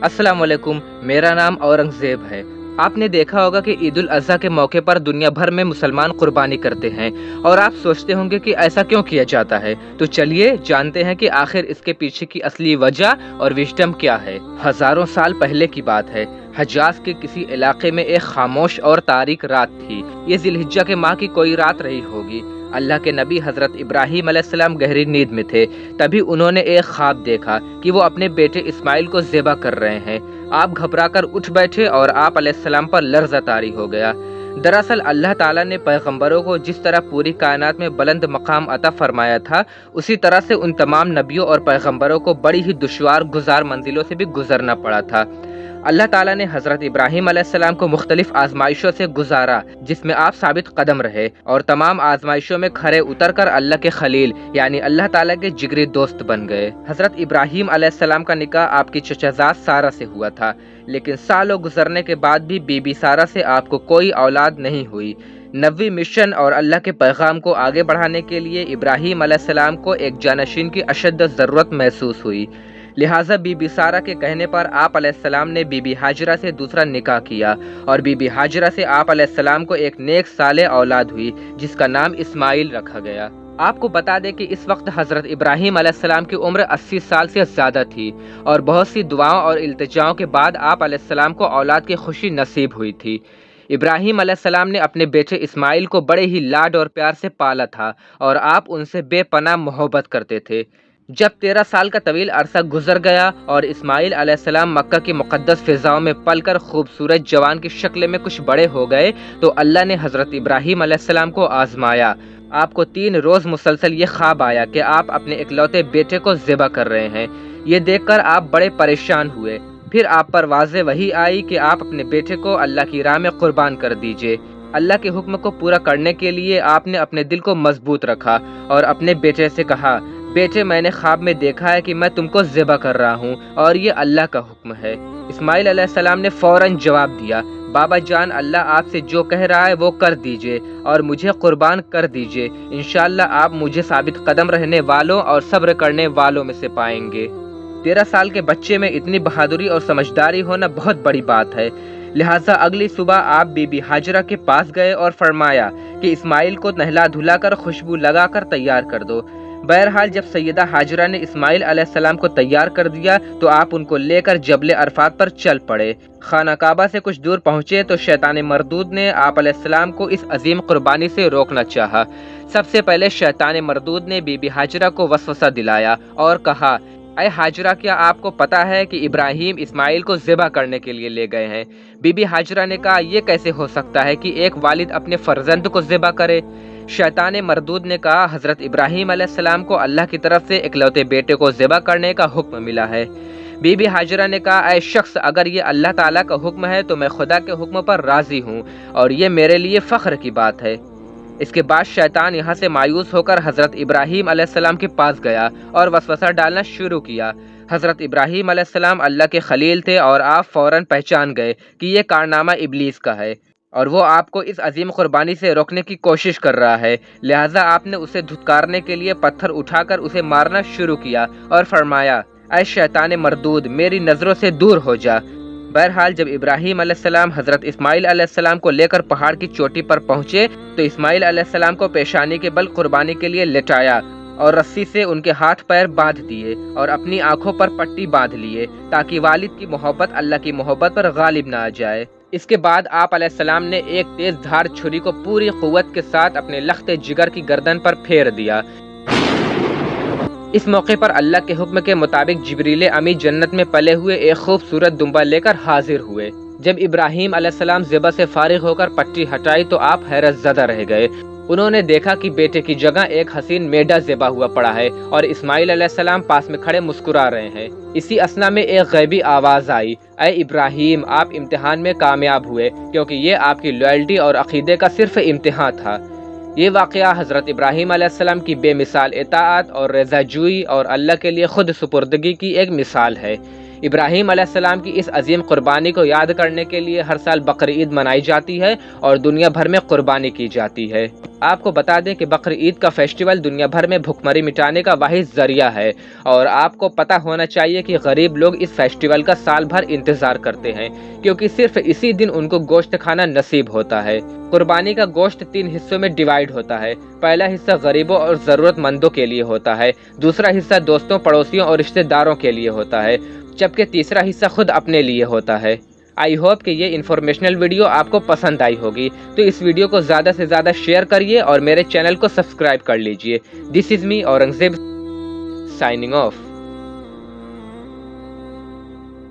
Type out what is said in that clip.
अस्सलाम वालेकुम। मेरा नाम औरंगज़ेब है। आपने देखा होगा कि ईद उल अज़हा के मौके पर दुनिया भर में मुसलमान कुर्बानी करते हैं और आप सोचते होंगे कि ऐसा क्यों किया जाता है। तो चलिए जानते हैं कि आखिर इसके पीछे की असली वजह और विजडम क्या है। हजारों साल पहले की बात है। हजाज के किसी इलाके में एक खामोश और तारीक रात थी। ये जिलहिज्जा के माह की कोई रात रही होगी। अल्लाह के नबी हजरत इब्राहीम अलैहिस्सलाम गहरी नींद में थे। तभी उन्होंने एक ख्वाब देखा कि वो अपने बेटे इस्माइल को ज़िबा कर रहे हैं। आप घबराकर उठ बैठे और आप अलैहिस्सलाम पर लर्ज़ तारी हो गया। दरअसल अल्लाह ताला ने पैगंबरों को जिस तरह पूरी कायनात में बुलंद मकाम अता फरमाया था, उसी तरह से उन तमाम नबियों और पैगंबरों को बड़ी ही दुश्वार गुजार मंजिलों से भी गुजरना पड़ा था। अल्लाह ताला ने हज़रत इब्राहीम अलैहिस्सलाम को मुख्तलिफ आजमाइशों से गुजारा, जिसमें आप साबित कदम रहे और तमाम आजमाइशों में खरे उतर कर अल्लाह के खलील यानी अल्लाह ताला के जिगरी दोस्त बन गए। हज़रत इब्राहीम अलैहिस्सलाम का निकाह आपकी चचाजाद सारा से हुआ था, लेकिन सालों गुजरने के बाद भी बीबी सारा से आपको कोई औलाद नहीं हुई। नबी मिशन और अल्लाह के पैगाम को आगे बढ़ाने के लिए इब्राहीम अलैहिस्सलाम को एक जानशीन की अशद ज़रूरत महसूस हुई। लिहाजा बीबी सारा के कहने पर आप अलैहिस्सलाम ने बीबी हाजरा से दूसरा निकाह किया और बीबी हाजरा से आप अलैहिस्सलाम को एक नेक साले औलाद हुई, जिसका नाम इस्माइल रखा गया। आपको बता दें कि इस वक्त हज़रत इब्राहीम अलैहिस्सलाम की उम्र 80 साल से ज़्यादा थी और बहुत सी दुआओं और इल्तिजाओं के बाद आप अलैहिस्सलाम को औलाद की खुशी नसीब हुई थी। इब्राहीम अलैहिस्सलाम ने अपने बेटे इस्माइल को बड़े ही लाड और प्यार से पाला था और आप उनसे बेपनाह मोहब्बत करते थे। जब 13 साल का तवील अरसा गुजर गया और इस्माइल अलैहिस्सलाम मक्का की मुक़द्दस फ़िज़ाओं में पलकर खूबसूरत जवान की शक्ल में कुछ बड़े हो गए, तो अल्लाह ने हज़रत इब्राहीम अलैहिस्सलाम को आज़माया। आपको 3 रोज़ मुसलसल ये ख्वाब आया कि आप अपने इकलौते बेटे को ज़िबा कर रहे हैं। ये देखकर आप बड़े परेशान हुए। फिर आप पर वाज़े वही आई कि आप अपने बेटे को अल्लाह की राह में कुर्बान कर दीजिए। अल्लाह के हुक्म को पूरा करने के लिए आपने अपने दिल को मजबूत रखा और अपने बेटे से कहा, बेटे मैंने ख्वाब में देखा है कि मैं तुमको ज़िबा कर रहा हूँ और ये अल्लाह का हुक्म है। इस्माइल अलैहिस्सलाम ने फ़ौरन जवाब दिया, बाबा जान अल्लाह आपसे जो कह रहा है वो कर दीजिए और मुझे कुर्बान कर दीजिए। इंशाअल्लाह आप मुझे साबित कदम रहने वालों और सब्र करने वालों में से पाएंगे। 13 साल के बच्चे में इतनी बहादुरी और समझदारी होना बहुत बड़ी बात है। लिहाजा अगली सुबह आप बीबी हाजरा के पास गए और फरमाया कि इस्माइल को नहला धुलाकर खुशबू लगाकर तैयार कर दो। बहरहाल जब सैयदा हाजरा ने इस्माइल अलैहिस्सलाम को तैयार कर दिया तो आप उनको लेकर जबल अरफात पर चल पड़े। खाना काबा से कुछ दूर पहुँचे तो शैतान मरदूद ने आप अलैहिस्सलाम को इस अजीम कुर्बानी से रोकना चाहा। सबसे पहले शैतान मरदूद ने बीबी हाजरा को वसवसा दिलाया और कहा, अय हाजरा क्या आपको पता है कि इब्राहीम इस्माइल को ज़िबा करने के लिए ले गए हैं। बीबी हाजरा ने कहा, यह कैसे हो सकता है कि एक वालिद अपने फर्जंद को ज़िबा करे। शैतान मरदूद ने कहा, हज़रत इब्राहीम अलैहिस्सलाम को अल्लाह की तरफ से इकलौते बेटे को ज़िबा करने का हुक्म मिला है। बीबी हाजरा ने कहा, ऐ शख्स अगर ये अल्लाह ताला का हुक्म है तो मैं खुदा के हुक्म पर राज़ी हूँ और ये मेरे लिए फ़ख्र की बात है। इसके बाद शैतान यहाँ से मायूस होकर हज़रत इब्राहीम अलैहिस्सलाम के पास गया और वसवसा डालना शुरू किया। हज़रत इब्राहीम अलैहिस्सलाम अल्लाह के खलील थे और आप फ़ौरन पहचान गए कि ये कारनामा इब्लीस का है और वो आपको इस अजीम कुर्बानी से रोकने की कोशिश कर रहा है। लिहाजा आपने उसे धुतकारने के लिए पत्थर उठाकर उसे मारना शुरू किया और फरमाया, ऐ शैतान मरदूद मेरी नज़रों से दूर हो जा। बहरहाल जब इब्राहीम अलैहिस्सलाम हज़रत इस्माइल अलैहिस्सलाम को लेकर पहाड़ की चोटी पर पहुँचे तो इस्माइल अलैहिस्सलाम को पेशानी के बल कुर्बानी के लिए लेटाया और रस्सी से उनके हाथ पैर बांध दिए और अपनी आंखों पर पट्टी बांध लिए ताकि वालिद की मोहब्बत अल्लाह की मोहब्बत पर गालिब ना आ जाए। इसके बाद आप अलैहिस्सलाम ने एक तेज धार छुरी को पूरी कुव्वत के साथ अपने लख्ते जिगर की गर्दन पर फेर दिया। इस मौके पर अल्लाह के हुक्म के मुताबिक जिब्रील अमी जन्नत में पले हुए एक खूबसूरत दुम्बा लेकर हाजिर हुए। जब इब्राहीम अलैहिस्सलाम ज़िबा से फारिग होकर पट्टी हटाई तो आप हैरत ज़दा रह गए। उन्होंने देखा कि बेटे की जगह एक हसीन मेढा ज़िबा हुआ पड़ा है और इस्माइल अलैहिस्सलाम पास में खड़े मुस्कुरा रहे हैं। इसी असना में एक गैबी आवाज़ आई, ऐ इब्राहीम आप इम्तिहान में कामयाब हुए क्योंकि ये आपकी लॉयल्टी और अक़ीदे का सिर्फ इम्तिहान था। ये वाक़या हज़रत इब्राहीम अलैहिस्सलाम की बेमिसाल इताअत और रज़ाजूई और अल्लाह के लिए खुद सुपुर्दगी की एक मिसाल है। ابراہیم علیہ السلام کی اس عظیم قربانی کو یاد کرنے کے لیے ہر سال بقرعید منائی جاتی ہے اور دنیا بھر میں قربانی کی جاتی ہے۔ آپ کو بتا دیں کہ بقرعید کا فیسٹیول دنیا بھر میں بھوکمری مٹانے کا واحد ذریعہ ہے، اور آپ کو پتہ ہونا چاہیے کہ غریب لوگ اس فیسٹیول کا سال بھر انتظار کرتے ہیں، کیونکہ صرف اسی دن ان کو گوشت کھانا نصیب ہوتا ہے۔ قربانی کا گوشت 3 حصوں میں ڈیوائیڈ ہوتا ہے۔ پہلا حصہ غریبوں اور ضرورت مندوں کے لیے ہوتا ہے، دوسرا حصہ دوستوں، پڑوسیوں اور رشتہ داروں کے لیے ہوتا ہے، جبکہ تیسرا حصہ خود اپنے لیے ہوتا ہے۔ آئی ہوپ کہ یہ انفارمیشنل ویڈیو آپ کو پسند آئی ہوگی، تو اس ویڈیو کو زیادہ سے زیادہ شیئر کریے اور میرے چینل کو سبسکرائب کر لیجئے۔ دس از می اورنگزیب سائننگ آف۔